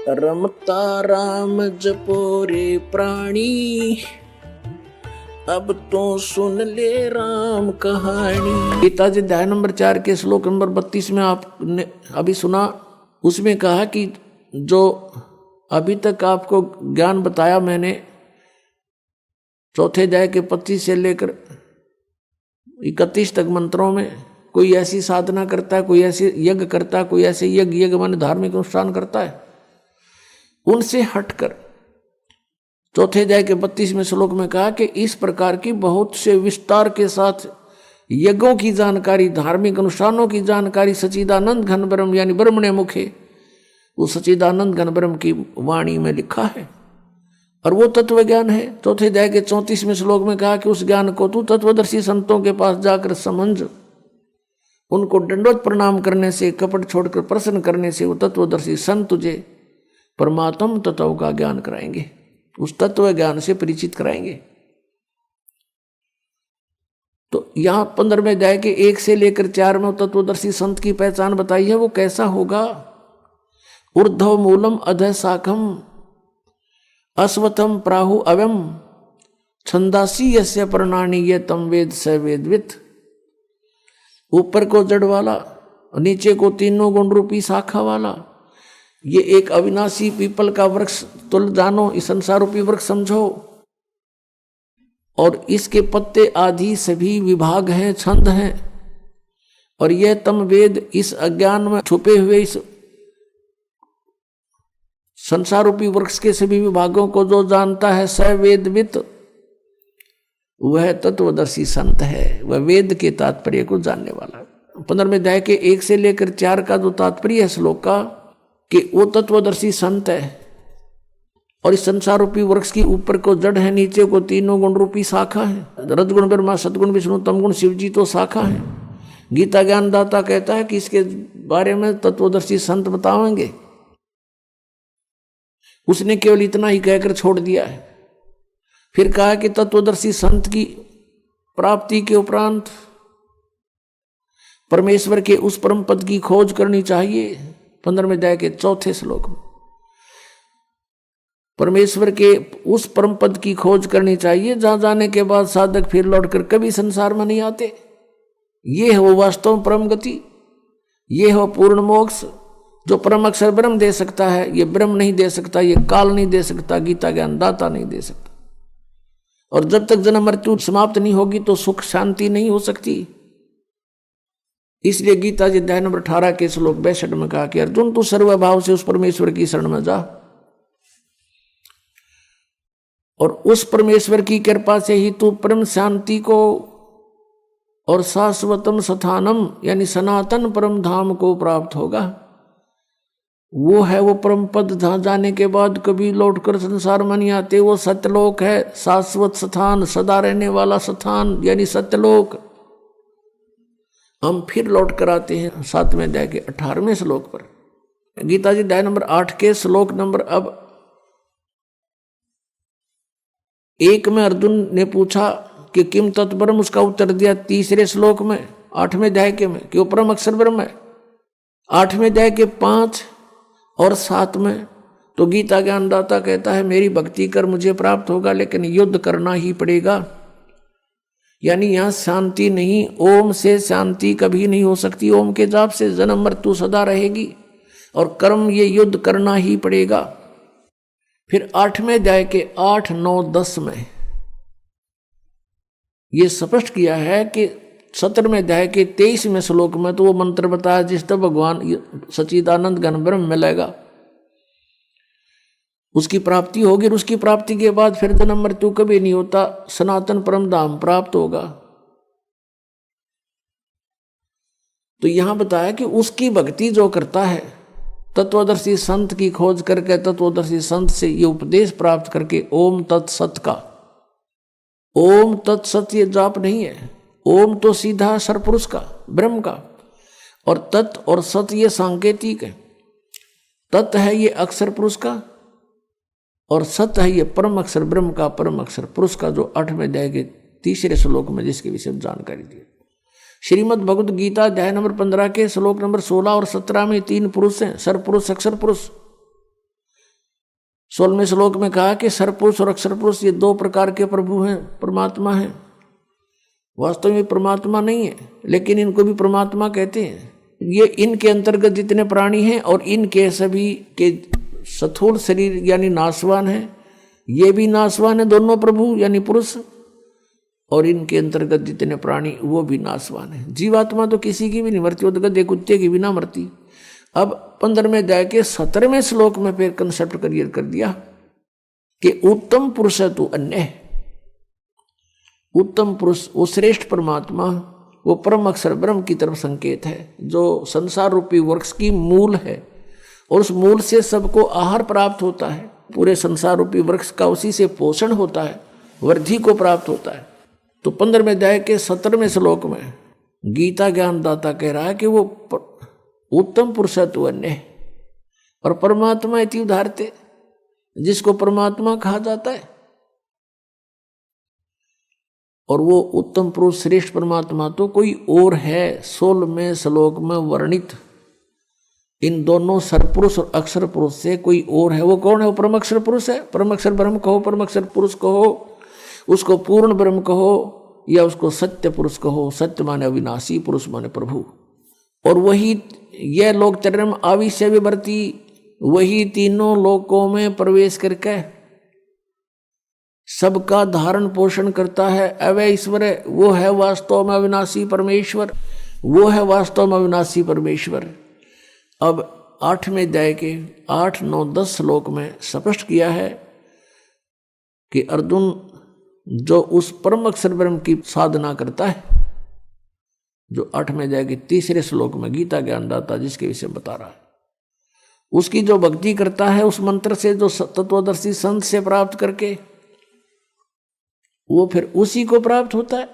रमता राम जपो रे प्राणी, अब तो सुन ले राम कहानी। गीता जी अध्याय नंबर 4 के श्लोक नंबर 32 में आपने अभी सुना। उसमें कहा कि जो अभी तक आपको ज्ञान बताया मैंने, चौथे अध्याय के 25 से लेकर 31 तक मंत्रों में, कोई ऐसी साधना करता है, कोई ऐसे यज्ञ करता है, कोई ऐसे यज्ञ माने धार्मिक अनुष्ठान करता है, उनसे हटकर चौथे अध्याय के 32वें श्लोक में कहा कि इस प्रकार की बहुत से विस्तार के साथ यज्ञों की जानकारी, धार्मिक अनुष्ठानों की जानकारी सच्चिदानंद घन ब्रह्म यानी ब्रह्मणे मुखे, वो सच्चिदानंद घन ब्रह्म की वाणी में लिखा है और वो तत्व ज्ञान है। चौथे अध्याय के 34वें श्लोक में कहा कि उस ज्ञान को तू तत्वदर्शी संतों के पास जाकर समझ, उनको दंडवत प्रणाम करने से, कपट छोड़कर प्रश्न करने से वो तत्वदर्शी संत तुझे परमात्म तत्व का ज्ञान कराएंगे, उस तत्व ज्ञान से परिचित कराएंगे। तो यहां 15वें अध्याय के 1 से लेकर 4 में तत्वदर्शी संत की पहचान बताई है। वो कैसा होगा? ऊर्ध्व मूलम अधः शाखम अश्वत्थम प्राहु अव्यम छंदासी यस्य प्रणानी ये तम वेद स वेदवित। ऊपर को जड़ वाला, नीचे को तीनों गुण रूपी शाखा वाला, ये एक अविनाशी पीपल का वृक्ष तुल जानो, इस संसार रूपी वृक्ष समझो, और इसके पत्ते आदि सभी विभाग हैं, छंद हैं, और यह तम वेद इस अज्ञान में छुपे हुए इस संसार रूपी वृक्ष के सभी विभागों को जो जानता है, स वेदवित, वह तत्वदर्शी संत है, वह वेद के तात्पर्य को जानने वाला। 15वें अध्याय के 1 से लेकर 4 का जो तात्पर्य है श्लोक का, कि वो तत्वदर्शी संत है और इस संसार रूपी वृक्ष की ऊपर को जड़ है, नीचे को तीनों गुण रूपी शाखा है। रजगुण ब्रह्मा, सदगुण विष्णु, तमगुण शिव जी तो शाखा है। गीता ज्ञानदाता कहता है कि इसके बारे में तत्वदर्शी संत बताएंगे। उसने केवल इतना ही कहकर छोड़ दिया है। फिर कहा कि तत्वदर्शी संत की प्राप्ति के उपरांत परमेश्वर के उस परम पद की खोज करनी चाहिए। 15वें अध्याय के 4 श्लोक में परमेश्वर के उस परम पद की खोज करनी चाहिए, जहां जाने के बाद साधक फिर लौटकर कभी संसार में नहीं आते। ये है वो वास्तव परम गति, ये है पूर्ण मोक्ष जो परम अक्षर ब्रह्म दे सकता है। ये ब्रह्म नहीं दे सकता, ये काल नहीं दे सकता, गीता ज्ञानदाता नहीं दे सकता। और जब तक जन्म मृत्यु समाप्त नहीं होगी तो सुख शांति नहीं हो सकती। इसलिए गीता जी अध्याय नंबर 18 के श्लोक 62 में कहा कि अर्जुन तू सर्वभाव से उस परमेश्वर की शरण में जा, और उस परमेश्वर की कृपा से ही तू परम शांति को और शाश्वतम स्थानम यानी सनातन परम धाम को प्राप्त होगा। वो है वो परम पद जहां जाने के बाद कभी लौटकर संसार में नहीं आते। वो सत्यलोक है, शाश्वत स्थान, सदा रहने वाला स्थान यानी सत्यलोक। हम फिर लौट कर आते हैं 7वें अध्याय के 18वें श्लोक पर। गीता जी अध्याय नंबर 8 के श्लोक नंबर अब 1 में अर्जुन ने पूछा कि किम तत्परम, उसका उत्तर दिया 3रे श्लोक में 8वें अध्याय के में कि वो परम अक्षर ब्रह्म है। 8वें अध्याय के 5 और 7 में तो गीता ज्ञानदाता कहता है मेरी भक्ति कर मुझे प्राप्त होगा, लेकिन युद्ध करना ही पड़ेगा। यानी यहां शांति नहीं, ओम से शांति कभी नहीं हो सकती। ओम के जाप से जन्म मृत्यु सदा रहेगी और कर्म ये युद्ध करना ही पड़ेगा। फिर 8वें अध्याय के 8, 9, 10 में ये स्पष्ट किया है कि 17वें अध्याय के 23वें श्लोक में तो वो मंत्र बताया जिस तक भगवान सच्चिदानंद घन ब्रह्म मिलेगा, उसकी प्राप्ति होगी। और उसकी प्राप्ति के बाद फिर जन्म मृत्यु कभी नहीं होता, सनातन परम धाम प्राप्त होगा। तो यहां बताया कि उसकी भक्ति जो करता है, तत्वदर्शी संत की खोज करके, तत्वदर्शी संत से ये उपदेश प्राप्त करके, ओम तत्सत का, ओम तत्सत ये जाप नहीं है। ओम तो सीधा सरपुरुष का, ब्रह्म का, और तत् और सत ये सांकेतिक है। तत् है ये अक्षर पुरुष का और सत है ये परम अक्षर ब्रह्म का, परम अक्षर पुरुष का, जो 8वें अध्याय के 3रे श्लोक में जिसके विषय में जानकारी दी। श्रीमद् भगवद गीता अध्याय नंबर 15 के श्लोक नंबर 16 और 17 में 3 पुरुष हैं, सरपुरुष, अक्षर पुरुष। 16वें श्लोक में कहा कि सरपुरुष और अक्षर पुरुष ये दो प्रकार के प्रभु हैं, परमात्मा हैं। वास्तव में परमात्मा नहीं है, लेकिन इनको भी परमात्मा कहते हैं। ये इनके अंतर्गत जितने प्राणी हैं और इनके सभी के स्थूल शरीर यानी नाशवान है, ये भी नाशवान है, दोनों प्रभु यानी पुरुष, और इनके अंतर्गत जितने प्राणी वो भी नाशवान है। जीवात्मा तो किसी की भी नहीं मरती, वो तो गधे कुत्ते की भी ना मरती। अब 15वें अध्याय के 17वें श्लोक में फिर कंसेप्ट क्लियर कर दिया कि उत्तम पुरुष है तू अन्य है। उत्तम पुरुष वो श्रेष्ठ परमात्मा, वो परम अक्षर ब्रह्म की तरफ संकेत है, जो संसार रूपी वृक्ष की मूल है, और उस मूल से सबको आहार प्राप्त होता है। पूरे संसार रूपी वृक्ष का उसी से पोषण होता है, वृद्धि को प्राप्त होता है। तो 15वें अध्याय के 17वें श्लोक में गीता ज्ञानदाता कह रहा है कि वो उत्तम पुरुष तो अन्य है, और परमात्मा इति उदाहरते, जिसको परमात्मा कहा जाता है। और वो उत्तम पुरुष श्रेष्ठ परमात्मा तो कोई और है 16वें श्लोक में वर्णित इन दोनों सरपुरुष और अक्षर पुरुष से कोई और है। वो कौन है? वो परम अक्षर पुरुष है। परम अक्षर ब्रह्म कहो, परम अक्षर पुरुष कहो, उसको पूर्ण ब्रह्म कहो, या उसको सत्य पुरुष कहो। सत्य माने अविनाशी, पुरुष माने प्रभु। और वही यह लोक चरण आविष्य विवर्ती, वही तीनों लोकों में प्रवेश करके सबका धारण पोषण करता है। अवय ईश्वर है, वो है वास्तव में अविनाशी परमेश्वर, वो है वास्तव में अविनाशी परमेश्वर। अब 8वें अध्याय के 8, 9, 10 श्लोक में स्पष्ट किया है कि अर्जुन जो उस परम अक्षर ब्रह्म की साधना करता है, जो 8वें अध्याय के 3 श्लोक में गीता ज्ञानदाता जिसके विषय बता रहा है, उसकी जो भक्ति करता है उस मंत्र से, जो तत्वदर्शी संत से प्राप्त करके, वो फिर उसी को प्राप्त होता है।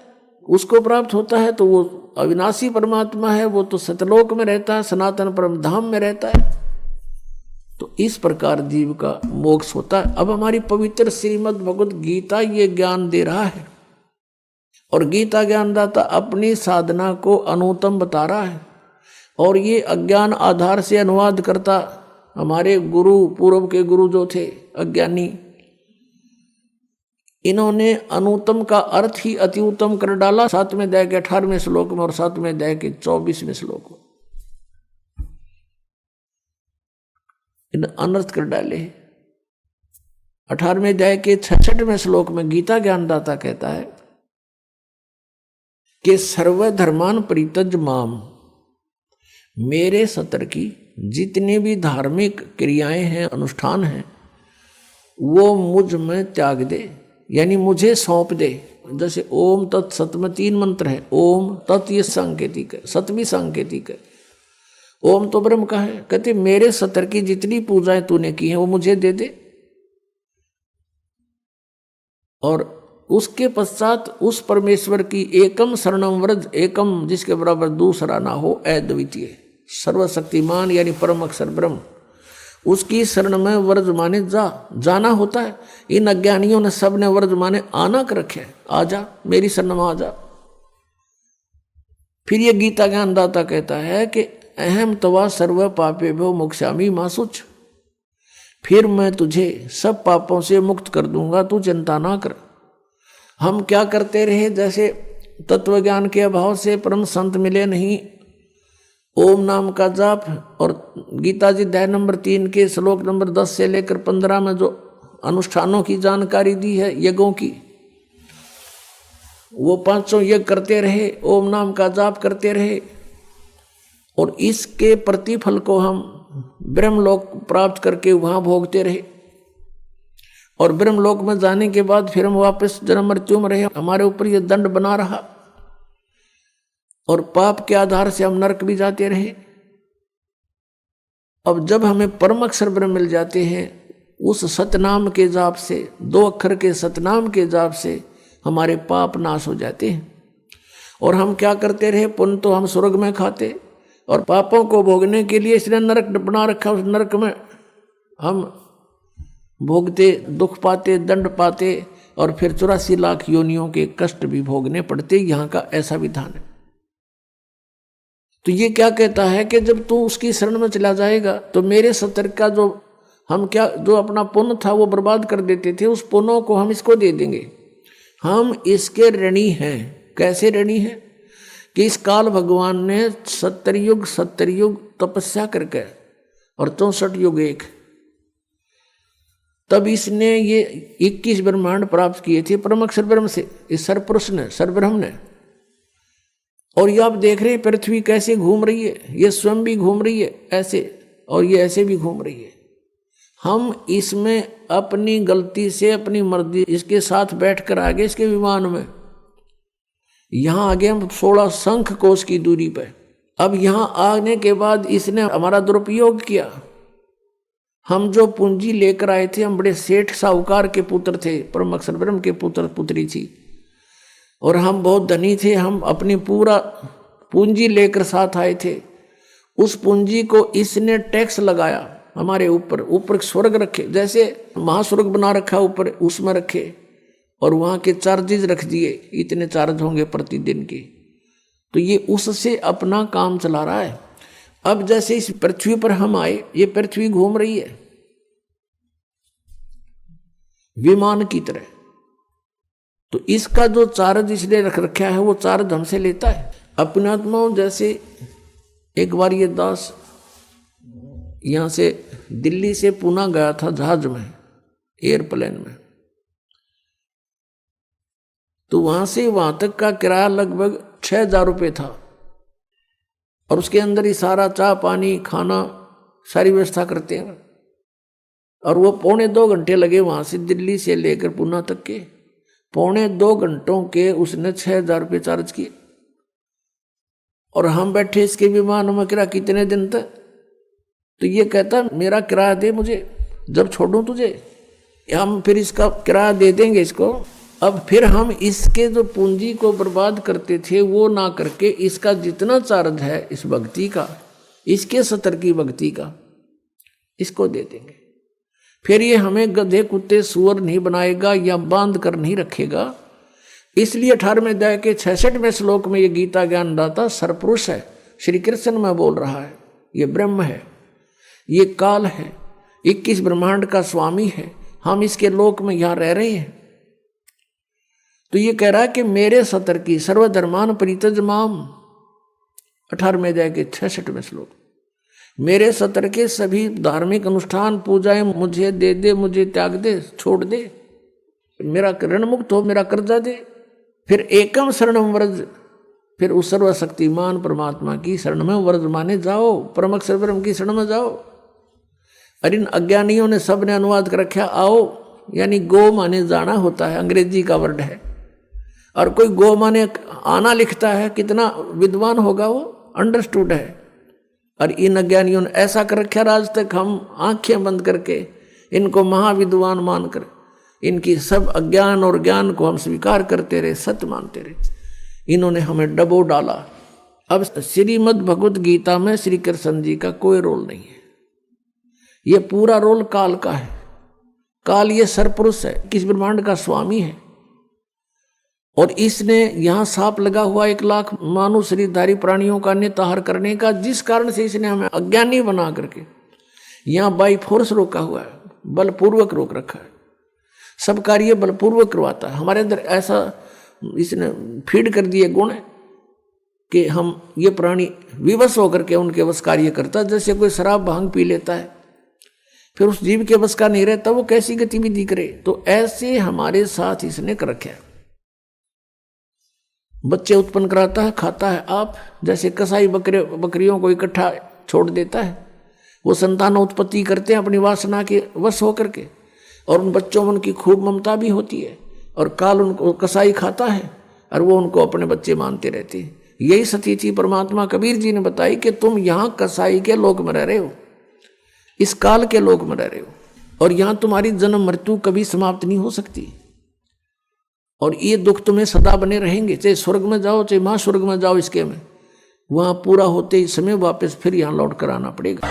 उसको प्राप्त होता है तो वो अविनाशी परमात्मा है, वो तो सतलोक में रहता है, सनातन परम धाम में रहता है। तो इस प्रकार जीव का मोक्ष होता है। अब हमारी पवित्र श्रीमद् भगवद गीता ये ज्ञान दे रहा है, और गीता ज्ञानदाता अपनी साधना को अनुत्तम बता रहा है। और ये अज्ञान आधार से अनुवाद करता हमारे गुरु, पूर्व के गुरु जो थे अज्ञानी, इन्होंने अनुत्तम का अर्थ ही अति उत्तम कर डाला 7वें अध्याय के 18वें श्लोक में और 7वें अध्याय के 24वें श्लोक में इन अनर्थ कर डाले। 18वें अध्याय के 66वें श्लोक में गीता ज्ञानदाता कहता है कि सर्वधर्मान परित्यज माम, मेरे सतर की जितनी भी धार्मिक क्रियाएं हैं, अनुष्ठान हैं, वो मुझ में त्याग दे, यानी मुझे सौंप दे। जैसे ओम तत् सत में 3 मंत्र है। ओम तत् ये सांकेतिक है, सत भी सांकेतिक है। ओम तो ब्रह्म का है। कहते मेरे सतर की जितनी पूजाएं तूने की हैं वो मुझे दे दे, और उसके पश्चात उस परमेश्वर की एकम शरणम व्रज, एकम जिसके बराबर दूसरा ना हो, अद्वितीय सर्वशक्तिमान यानी परम अक्षर ब्रह्म, उसकी शरण में व्रज माने जाना होता है। इन अज्ञानियों ने सब ने व्रज माने आना कर रखे, आजा मेरी शरण में आजा। फिर ये गीता ज्ञानदाता कहता है कि अहम तवा सर्व पापेभ्यो मोक्षामि मा शुच, फिर मैं तुझे सब पापों से मुक्त कर दूंगा, तू चिंता ना कर। हम क्या करते रहे, जैसे तत्व ज्ञान के अभाव से परम संत मिले नहीं, ओम नाम का जाप, और गीता जी अध्याय नंबर 3 के श्लोक नंबर 10 से लेकर 15 में जो अनुष्ठानों की जानकारी दी है, यज्ञों की, वो 500 यज्ञ करते रहे, ओम नाम का जाप करते रहे, और इसके प्रतिफल को हम ब्रह्मलोक प्राप्त करके वहां भोगते रहे। और ब्रह्मलोक में जाने के बाद फिर हम वापस जन्म मृत्यु में रहे, हमारे ऊपर ये दंड बना रहा, और पाप के आधार से हम नरक भी जाते रहे। अब जब हमें परम अक्षर ब्रह्म मिल जाते हैं, उस सतनाम के जाप से, 2 अक्षर के सतनाम के जाप से हमारे पाप नाश हो जाते हैं। और हम क्या करते रहे, पुण्य तो हम स्वर्ग में खाते, और पापों को भोगने के लिए इसने नरक बना रखा, उस नरक में हम भोगते, दुख पाते, दंड पाते, और फिर 84 लाख योनियों के कष्ट भी भोगने पड़ते। यहाँ का ऐसा विधान है। तो ये क्या कहता है कि जब तू उसकी शरण में चला जाएगा तो मेरे सतर का जो हम क्या जो अपना पुण्य था वो बर्बाद कर देते थे, उस पुण्यों को हम इसको दे देंगे। हम इसके ऋणी हैं। कैसे ऋणी हैं कि इस काल भगवान ने 70 युग तपस्या करके और 64 युग एक, तब इसने ये 21 ब्रह्मांड प्राप्त किए थे परम अक्षर ब्रह्म से, इस सरपुरुष ने, सरब्रह्म ने। और ये आप देख रहे हैं पृथ्वी कैसे घूम रही है, ये स्वयं भी घूम रही है ऐसे, और ये ऐसे भी घूम रही है। हम इसमें अपनी गलती से, अपनी मर्जी इसके साथ बैठकर आ गए इसके विमान में। यहां आ गए हम 16 शंख कोश की दूरी पे। अब यहां आने के बाद इसने हमारा दुरुपयोग किया। हम जो पूंजी लेकर आए थे, हम बड़े सेठ साहूकार के पुत्र थे, परम अक्षर ब्रह्म के पुत्र पुत्री थी, और हम बहुत धनी थे। हम अपनी पूरा पूंजी लेकर साथ आए थे। उस पूंजी को इसने टैक्स लगाया हमारे ऊपर। ऊपर स्वर्ग रखे, जैसे महास्वर्ग बना रखा ऊपर, उसमें रखे, और वहाँ के चार्जेज रख दिए, इतने चार्ज होंगे प्रतिदिन के। तो ये उससे अपना काम चला रहा है। अब जैसे इस पृथ्वी पर हम आए, ये पृथ्वी घूम रही है विमान की तरह। तो इसका जो चार्ज इसने रख रखा है वो चार्ज हमसे लेता है। अपने आत्माओं, जैसे एक बार ये दास यहाँ से दिल्ली से पुणे गया था जहाज में, एयरप्लेन में, तो वहां से वहां तक का किराया लगभग 6,000 रुपये था, और उसके अंदर ही सारा चाय पानी खाना सारी व्यवस्था करते हैं। और वो 2.25 घंटे लगे वहां से, दिल्ली से लेकर पुणे तक के 2.25 घंटों के उसने 6,000 रुपये चार्ज किए। और हम बैठे इसके विमान में, किराया कितने दिन तक, तो ये कहता मेरा किराया दे मुझे, जब छोड़ूं तुझे, हम फिर इसका किराया दे देंगे इसको। अब फिर हम इसके जो पूंजी को बर्बाद करते थे वो ना करके इसका जितना चार्ज है इस भक्ति का, इसके 70 की भक्ति का, इसको दे देंगे। फिर ये हमें गधे कुत्ते सुअर नहीं बनाएगा या बांध कर नहीं रखेगा। इसलिए 18वें अध्याय के 66वें श्लोक में ये गीता ज्ञानदाता सरपुरुष है, श्री कृष्ण में बोल रहा है, ये ब्रह्म है, ये काल है, 21 ब्रह्मांड का स्वामी है, हम इसके लोक में यहाँ रह रहे हैं। तो ये कह रहा है कि मेरे 70 की सर्वधर्मान परित्यज माम, 18वें अध्याय के 66वें श्लोक, मेरे 70 के सभी धार्मिक अनुष्ठान पूजाएं मुझे दे दे, मुझे त्याग दे, छोड़ दे, मेरा ऋण मुक्त हो, मेरा कर्जा दे। फिर एकम शरणम व्रज, फिर उस सर्वशक्तिमान परमात्मा की शरण में व्रज माने जाओ, परम अक्षर ब्रह्म की शरण में जाओ। और इन अज्ञानियों ने सब ने अनुवाद कर रखा आओ, यानी गो माने जाना होता है, अंग्रेजी का वर्ड है। और कोई गो माने आना लिखता है, कितना विद्वान होगा वो, अंडरस्टूड है। और इन अज्ञानियों ने ऐसा कर रखा, आज तक हम आंखें बंद करके इनको महाविद्वान मानकर इनकी सब अज्ञान और ज्ञान को हम स्वीकार करते रहे, सत्य मानते रहे। इन्होंने हमें डबो डाला। अब श्रीमद् भगवत गीता में श्री कृष्ण जी का कोई रोल नहीं है, ये पूरा रोल काल का है। काल ये सरपुरुष है, किस ब्रह्मांड का स्वामी है। और इसने यहाँ सांप लगा हुआ 1 लाख मानव शरीरधारी प्राणियों का निताहार करने का, जिस कारण से इसने हमें अज्ञानी बना करके यहाँ बाई फोर्स रोका हुआ है, बलपूर्वक रोक रखा है। सब कार्य बलपूर्वक करवाता है। हमारे अंदर ऐसा इसने फीड कर दिए गुण कि हम ये प्राणी विवश होकर के उनके बस कार्य करता। जैसे कोई शराब भांग पी लेता है, फिर उस जीव के बस का नहीं रहता, वो कैसी गतिविधि करे। तो ऐसे हमारे साथ इसने कर रखा है। बच्चे उत्पन्न कराता है, खाता है आप, जैसे कसाई बकरियों को इकट्ठा छोड़ देता है, वो संतान उत्पत्ति करते हैं अपनी वासना के वश होकर के, और उन बच्चों में उनकी खूब ममता भी होती है, और काल उनको कसाई खाता है और वो उनको अपने बच्चे मानते रहते हैं। यही सतीथि परमात्मा कबीर जी ने बताई कि तुम यहाँ कसाई के लोक में रह रहे हो, इस काल के लोक में रह रहे हो, और यहाँ तुम्हारी जन्म मृत्यु कभी समाप्त नहीं हो सकती, और ये दुख तुम्हें सदा बने रहेंगे। चाहे स्वर्ग में जाओ, चाहे महास्वर्ग में जाओ, इसके में वहाँ पूरा होते ही समय वापस फिर यहाँ लौट कर आना पड़ेगा।